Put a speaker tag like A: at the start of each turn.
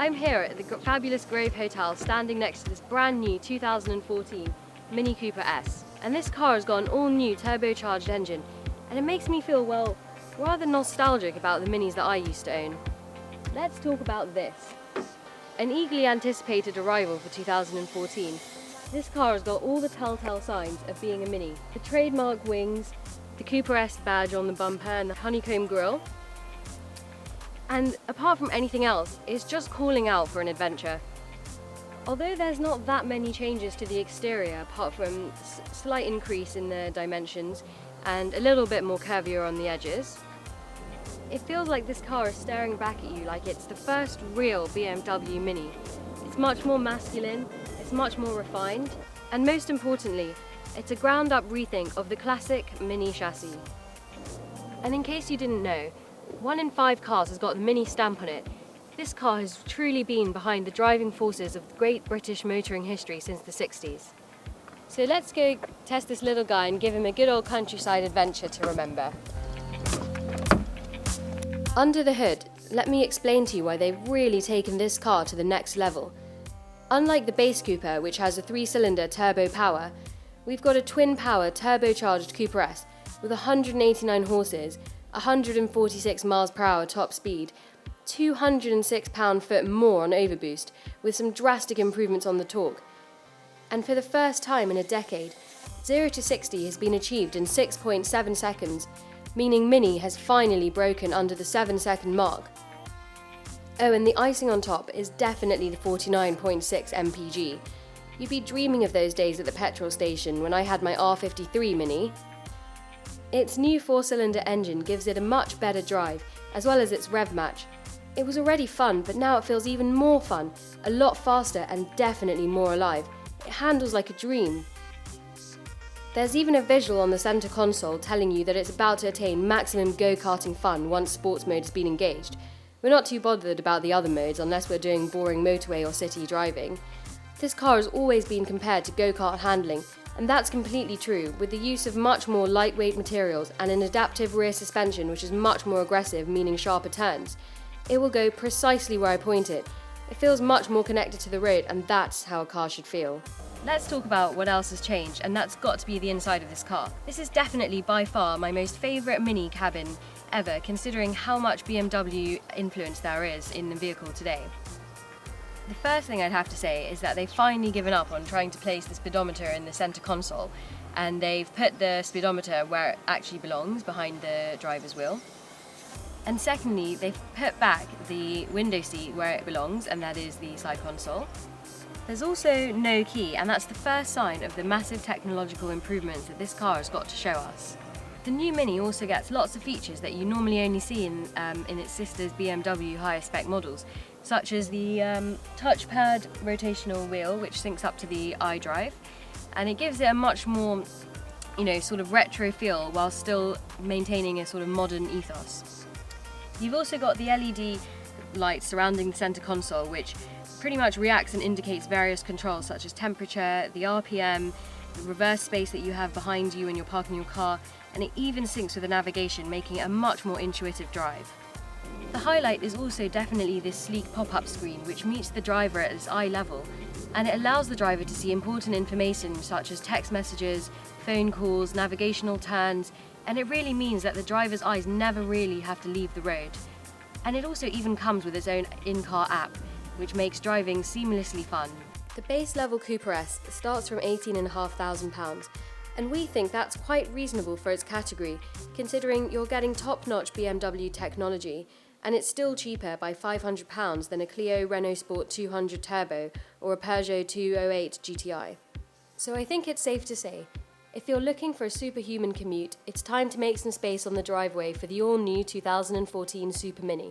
A: I'm here at the fabulous Grove Hotel, standing next to this brand new 2014 Mini Cooper S. And this car has got an all-new turbocharged engine, and it makes me feel, well, rather nostalgic about the Minis that I used to own. Let's talk about this. An eagerly anticipated arrival for 2014. This car has got all the telltale signs of being a Mini. The trademark wings, the Cooper S badge on the bumper and the honeycomb grille. And apart from anything else, it's just calling out for an adventure. Although there's not that many changes to the exterior, apart from a slight increase in the dimensions and a little bit more curvier on the edges, it feels like this car is staring back at you like it's the first real BMW Mini. It's much more masculine, it's much more refined, and most importantly, it's a ground-up rethink of the classic Mini chassis. And in case you didn't know, 1 in 5 cars has got the Mini stamp on it. This car has truly been behind the driving forces of great British motoring history since the 60s. So let's go test this little guy and give him a good old countryside adventure to remember. Under the hood, let me explain to you why they've really taken this car to the next level. Unlike the base Cooper, which has a 3-cylinder turbo power, we've got a twin-power turbocharged Cooper S with 189 horses, 146 miles per hour top speed, 206 pound-foot more on overboost, with some drastic improvements on the torque. And for the first time in a decade, 0 to 60 has been achieved in 6.7 seconds, meaning Mini has finally broken under the 7-second mark. Oh, and the icing on top is definitely the 49.6 mpg. You'd be dreaming of those days at the petrol station when I had my R53 Mini. Its new 4-cylinder engine gives it a much better drive, as well as its rev match. It was already fun, but now it feels even more fun, a lot faster and definitely more alive. It handles like a dream. There's even a visual on the centre console telling you that it's about to attain maximum go-karting fun once sports mode has been engaged. We're not too bothered about the other modes unless we're doing boring motorway or city driving. This car has always been compared to go-kart handling, and that's completely true, with the use of much more lightweight materials and an adaptive rear suspension which is much more aggressive, meaning sharper turns. It will go precisely where I point it. It feels much more connected to the road, and that's how a car should feel. Let's talk about what else has changed, and that's got to be the inside of this car. This is definitely by far my most favourite Mini cabin ever, considering how much BMW influence there is in the vehicle today. The first thing I'd have to say is that they've finally given up on trying to place the speedometer in the centre console, and they've put the speedometer where it actually belongs, behind the driver's wheel. And secondly, they've put back the window seat where it belongs, and that is the side console. There's also no key, and that's the first sign of the massive technological improvements that this car has got to show us. The new Mini also gets lots of features that you normally only see in its sister's BMW higher spec models, such as the touchpad rotational wheel, which syncs up to the iDrive, and it gives it a much more, sort of retro feel while still maintaining a sort of modern ethos. You've also got the LED lights surrounding the centre console, which pretty much reacts and indicates various controls such as temperature, the RPM, the reverse space that you have behind you when you're parking your car, and it even syncs with the navigation, making it a much more intuitive drive. The highlight is also definitely this sleek pop-up screen, which meets the driver at its eye level, and it allows the driver to see important information such as text messages, phone calls, navigational turns, and it really means that the driver's eyes never really have to leave the road. And it also even comes with its own in-car app, which makes driving seamlessly fun. The base level Cooper S starts from £18,500, and we think that's quite reasonable for its category, considering you're getting top-notch BMW technology, and it's still cheaper by £500 than a Clio Renault Sport 200 Turbo or a Peugeot 208 GTI. So I think it's safe to say, if you're looking for a superhuman commute, it's time to make some space on the driveway for the all-new 2014 Super Mini.